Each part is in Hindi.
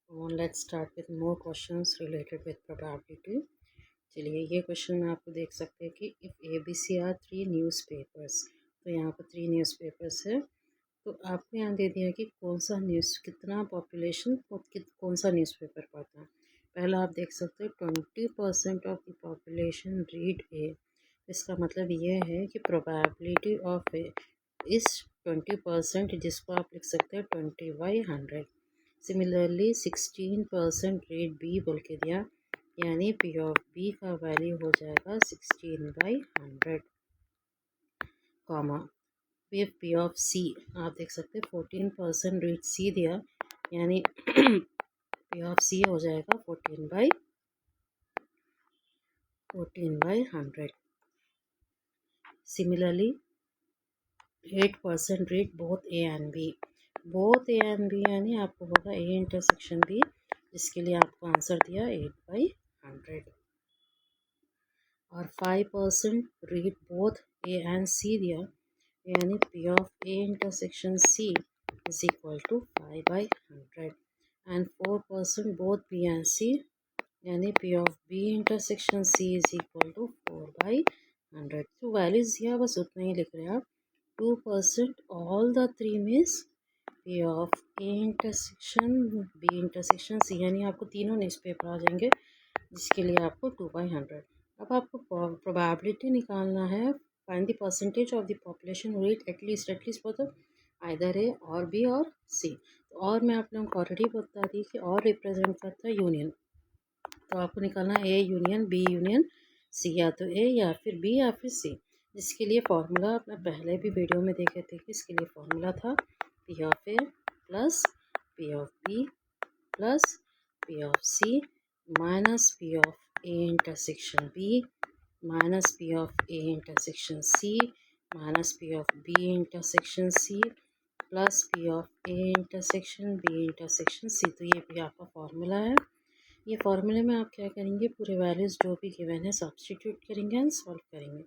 Let's start with more questions related with probability. चलिए ये क्वेश्चन में आपको देख सकते हैं कि if A B C are three newspapers, तो यहाँ पर थ्री न्यूज़पेपर्स है। तो आपको यहाँ दे दिया कि कौन सा न्यूज़ कितना पॉपुलेशन कौन सा न्यूज़पेपर पढ़ता है। पहला आप देख सकते हैं 20% ऑफ द पॉपुलेशन रीड ए। इसका मतलब ये है कि प्रोबेबिलिटी ऑफ ए इस 20%, जिसको आप लिख सकते हैं 20/100। सिमिलरली 16% रीड बी बोल के दिया, यानी पी ऑफ बी का वैल्यू हो जाएगा 16/100, कॉमा फिर पी ऑफ सी आप देख सकते हैं 14% रीड सी दिया, यानी पी ऑफ सी हो जाएगा 14/100। Similarly 8% read both A and B. Both A and B यानी आपको होगा ए इंटरसेक्शन बी, जिसके लिए आपको आंसर दिया 8/100। और 5% read both A and C दिया, यानी P of A intersection C is equal to 5/100। And 4% both B and C, यानी P of B intersection C is equal to 4/100। तो वैल्यूज दिया, बस उतना ही लिख रहे हैं आप। 2% all the three means P of A intersection B intersection C, यानी आपको तीनों न्यूज़पेपर आ जाएंगे, जिसके लिए आपको 2/100। अब आपको प्रोबेबिलिटी निकालना है। Find the percentage of the population read at least मतलब आइदर ए और बी और सी। और मैं आप लोगों को ऑलरेडी बता दी कि और रिप्रेजेंट करता है यूनियन, तो आपको निकालना है A union B union C, या तो ए या फिर बी या फिर सी। जिसके लिए फॉर्मूला अपना पहले भी वीडियो में देखे थे कि इसके लिए फॉर्मूला था P of A plus P of B plus P of C minus P of A intersection B minus P of A intersection C minus P of B intersection C plus P of A intersection B intersection C. तो ये भी आपका फॉर्मूला है। ये फॉर्मूले में आप क्या करेंगे, पूरे वैल्यूज जो भी गिवन है सब्स्टिट्यूट करेंगे एंड सॉल्व करेंगे।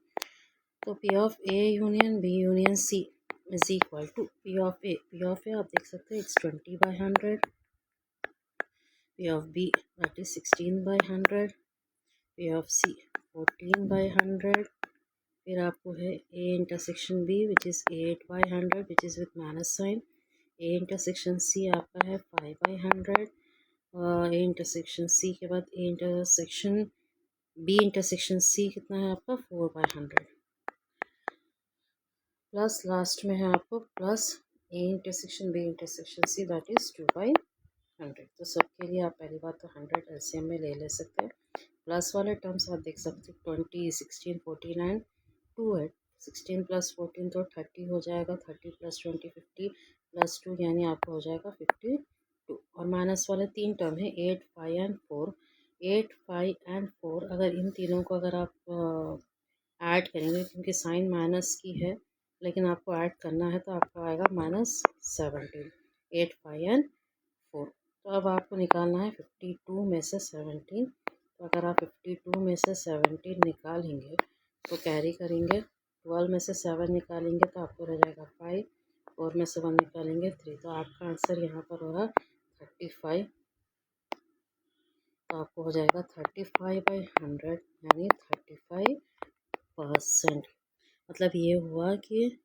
तो P of A union B union C is equal to P of A आप देख सकते हैं it's 20/100, P of B that is 16/100, P of C 14/100। फिर आपको है A intersection B which is 8/100 which is with minus sign. A intersection C आपका है 5/100। ए इंटरसेक्शन सी के बाद A intersection B intersection C कितना है आपका 4/100, प्लस लास्ट में है आपको plus A intersection B intersection C that is 2/100। तो सबके लिए आप पहली बात तो 100 एलसीएम में ले सकते हैं। प्लस वाले टर्म्स आप देख सकते हैं 20 16 14 एंड 2 है। 16 + 14 तो 30 हो जाएगा, 30 + 20 50 + 2 यानी आपको हो जाएगा 52। और माइनस वाले तीन टर्म है 8 5 एंड 4। 8 5 एंड 4 अगर इन तीनों को अगर आप ऐड करेंगे, क्योंकि साइन माइनस की है लेकिन आपको ऐड करना है, तो आपका आएगा -17। 8 5 एंड 4। तो अब आपको निकालना है 52 में से 17। तो अगर आप 52 में से 17 निकालेंगे तो कैरी करेंगे, 12 में से 7 निकालेंगे तो आपको रह जाएगा 5, 4 में से 1 निकालेंगे 3। तो आपका आंसर यहाँ पर होगा 35। तो आपको हो जाएगा 35/100 यानी 35%। मतलब ये हुआ कि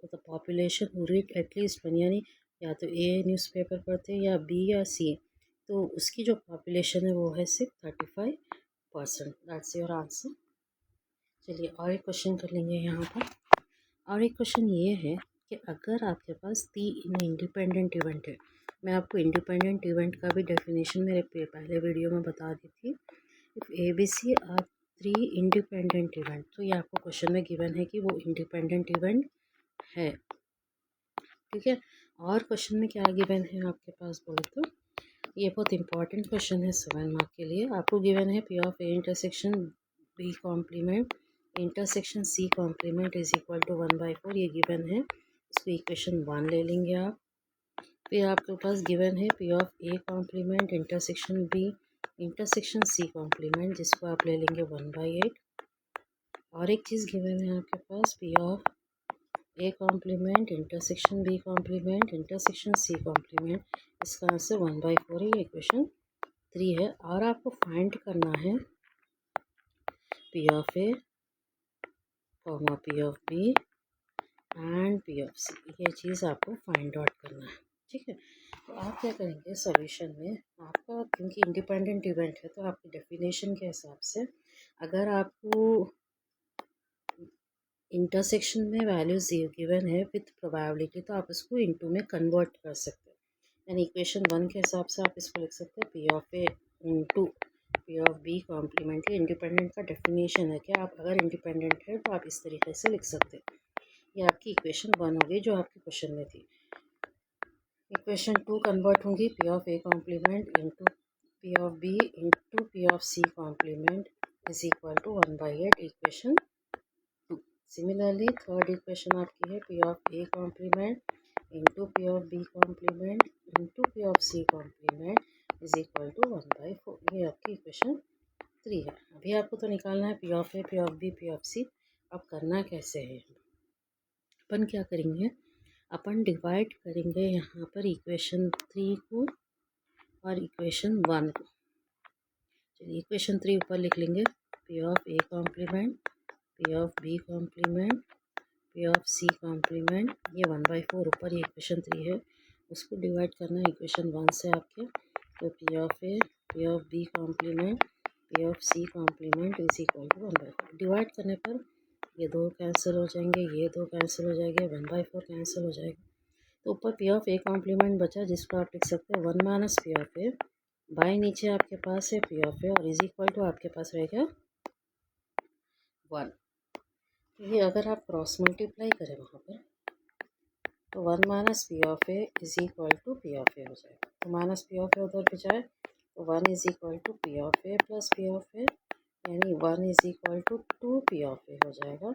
the population who read at least one, यानी या तो ए न्यूज़पेपर पढ़ते हैं या बी या सी, तो उसकी जो पॉपुलेशन है वो है सिर्फ 35%। That's your answer. चलिए और एक क्वेश्चन कर लेंगे यहाँ पर। और एक क्वेश्चन ये है कि अगर आपके पास 3 इंडिपेंडेंट इवेंट है, मैं आपको इंडिपेंडेंट इवेंट का भी डेफिनेशन मेरे पहले वीडियो में बता दी थी। If A B C are 3 independent event, तो ये आपको क्वेश्चन में गिवन है कि वो इंडिपेंडेंट इवेंट है, ठीक है। और क्वेश्चन में क्या गिवन है आपके पास बोले तो, ये बहुत इंपॉर्टेंट क्वेश्चन है 7 मार्क के लिए। आपको गिवन है P of A intersection B complement intersection C complement is equal to 1/4, ये गिवन है। इसको इक्वेशन 1 ले लेंगे आप। फिर आपके पास गिवन है P of A complement intersection B intersection C complement, जिसको आप ले लेंगे 1/8। और एक चीज़ गिवन है आपके पास P of A complement intersection B complement intersection C complement, इसका आंसर 1/4 है। ये इक्वेशन 3 है। और आपको फाइंड करना है P of A comma P of B and P of C, ये चीज़ आपको फाइंड आउट करना है। ठीक है, तो आप क्या करेंगे सॉल्यूशन में, आपका क्योंकि इंडिपेंडेंट इवेंट है तो आपकी डेफिनेशन के हिसाब से अगर आपको इंटरसेक्शन में वैल्यूज गिवन है विथ प्रोबेबिलिटी तो आप इसको इनटू में कन्वर्ट कर सकते हैं। यानी इक्वेशन 1 के हिसाब से आप इसको लिख सकते हैं P of A into P of B complement. ये इंडिपेंडेंट का डेफिनेशन है कि आप अगर इंडिपेंडेंट है तो आप इस तरीके से लिख सकते हैं। ये आपकी इक्वेशन 1 हो गई जो आपके क्वेश्चन में थी। इक्वेशन 2 कन्वर्ट होंगी P of A complement into P of B into P of C complement is equal to 1/8 equation 2। Similarly third equation आपकी है P of A complement into P of B complement into P of C complement is equal to 1/4। ये आपकी इक्वेशन 3 है। अभी आपको तो निकालना है P of A P of B P of C. अब करना कैसे है, अपन क्या करेंगे, अपन डिवाइड करेंगे यहाँ पर इक्वेशन 3 को और इक्वेशन 1 को। चलिए इक्वेशन 3 ऊपर लिख लेंगे P of A complement P of B complement P of C complement, ये 1/4 ऊपर ये इक्वेशन 3 है, उसको डिवाइड करना है इक्वेशन 1 से आपके। तो P of A P of B complement P of C complement is equal to 1/4। Divide करने पर ये 2 कैंसिल हो जाएंगे, ये 2 कैंसिल हो जाएंगे, 1/4 कैंसिल हो जाएगा। तो ऊपर पी ऑफ ए कॉम्प्लीमेंट बचा जिसको आप लिख सकते हैं 1 minus P of A, by नीचे आपके पास है पी ऑफ ए और इज इक्वल टू आपके पास रहेगा 1। ये अगर आप क्रॉस मल्टीप्लाई करें वहाँ पर तो 1 minus P of A is equal to P of A हो जाएगा। तो माइनस पी ऑफ ए उधर पे जाए तो 1 is equal to P of A plus P of A, यानी 1 is equal to 2 P of A हो जाएगा।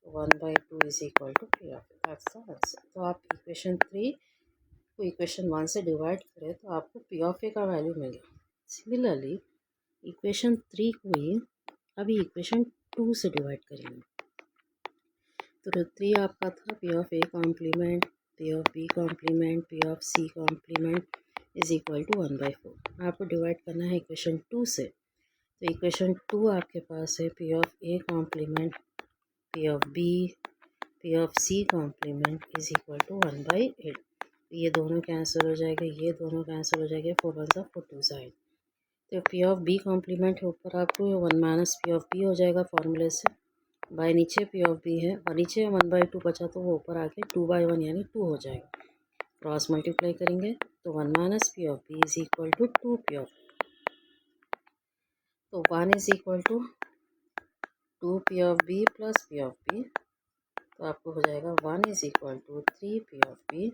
1/2 is equal to P of A, that's the answer. तो आप इक्वेशन 3 को इक्वेशन 1 से डिवाइड करें तो आपको पी ऑफ ए का वैल्यू मिल गया। सिमिलरली इक्वेशन 3 को ही अभी इक्वेशन 2 से डिवाइड करेंगे। तो 3 आपका था P of A complement P of B complement P of C complement is equal to 1/4। आपको डिवाइड करना है इक्वेशन 2 से। तो इक्वेशन 2 आपके पास है P of A complement P of B P of C complement is equal to 1/8। ये दोनों कैंसिल हो जाएगा, ये दोनों कैंसिल हो जाएंगे, 4 1 4 2 साइड। तो पी ऑफ बी कॉम्प्लीमेंट है ऊपर आपको 1 माइनस पी ऑफ बी हो जाएगा फॉर्मूले से, बाय नीचे पी ऑफ बी है और नीचे 1/2 बचा तो वो ऊपर आके 2/1 यानी 2 हो जाएगा। क्रॉस मल्टीप्लाई करेंगे तो 1 minus P of B is equal to 2 P of, तो 1 is equal to 2 P of B plus P of B, तो आपको हो जाएगा 1 is equal to 3 P of B,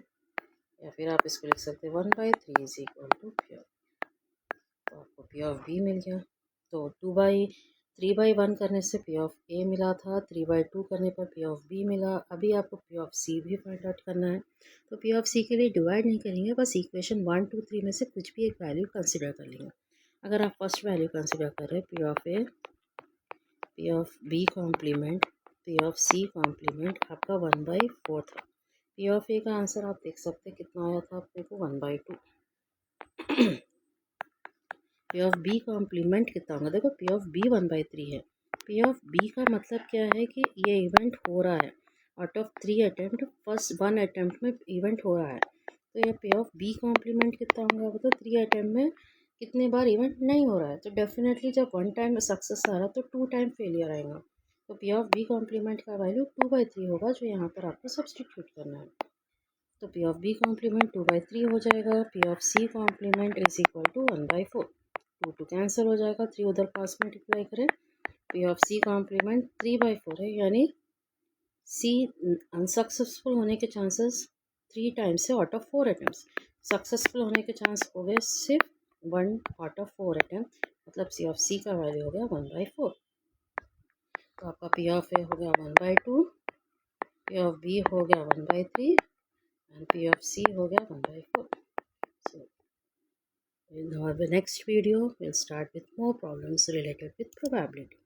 या फिर आप इसको लिख सकते हैं 1/3 is equal to P of, तो आपको पी ऑफ बी मिल गया। तो 3/1 करने से पी ऑफ ए मिला था, 3/2 करने पर पी ऑफ बी मिला। अभी आपको पी ऑफ सी भी फाइंड आउट करना है। तो पी ऑफ सी के लिए डिवाइड नहीं करेंगे, बस इक्वेशन 1 2 3 में से कुछ भी एक वैल्यू कंसिडर कर लेंगे। अगर आप फर्स्ट वैल्यू कंसिडर करें P of A P of B complement P of C complement, आपका 1/4 था। पी ऑफ ए का आंसर आप देख सकते हैं कितना आया था आपको, 1/2। पी ऑफ बी कॉम्प्लीमेंट कितना होगा, देखो पी ऑफ बी 1/3 है। पी ऑफ बी का मतलब क्या है कि ये इवेंट हो रहा है, out of 3 attempt first 1 attempt में इवेंट हो रहा है। तो ये पी ऑफ बी कॉम्प्लीमेंट कितना होगा, बताओ 3 अटैम्प्ट में कितने बार इवेंट नहीं हो रहा है। तो डेफिनेटली जब 1 टाइम सक्सेस आ रहा है तो 2 टाइम फेलियर आएगा। तो पी ऑफ बी कॉम्प्लीमेंट का वैल्यू 2/3 होगा, जो यहाँ पर आपको सब्सटीट्यूट करना है। तो पी ऑफ बी कॉम्प्लीमेंट 2/3 हो जाएगा। P of C complement is equal to 1/4, 2 cancel हो जाएगा, 3 उधर पास मल्टीप्लाई करें, पी ऑफ सी कॉम्प्लीमेंट 3/4 है, यानी सी अनसक्सेसफुल होने के चांसेस 3 टाइम्स से आउट ऑफ 4 अटैम्प्ट्स, सक्सेसफुल होने के चांस हो गए सिर्फ 1 आउट ऑफ 4 अटैम्प्ट, मतलब सी ऑफ सी का वैल्यू हो गया 1/4। तो आपका पी ऑफ ए हो गया 1/2, पी ऑफ बी हो गया 1/3 एंड पी ऑफ सी हो गया 1/4। So in the next video, we'll start with more problems related with probability.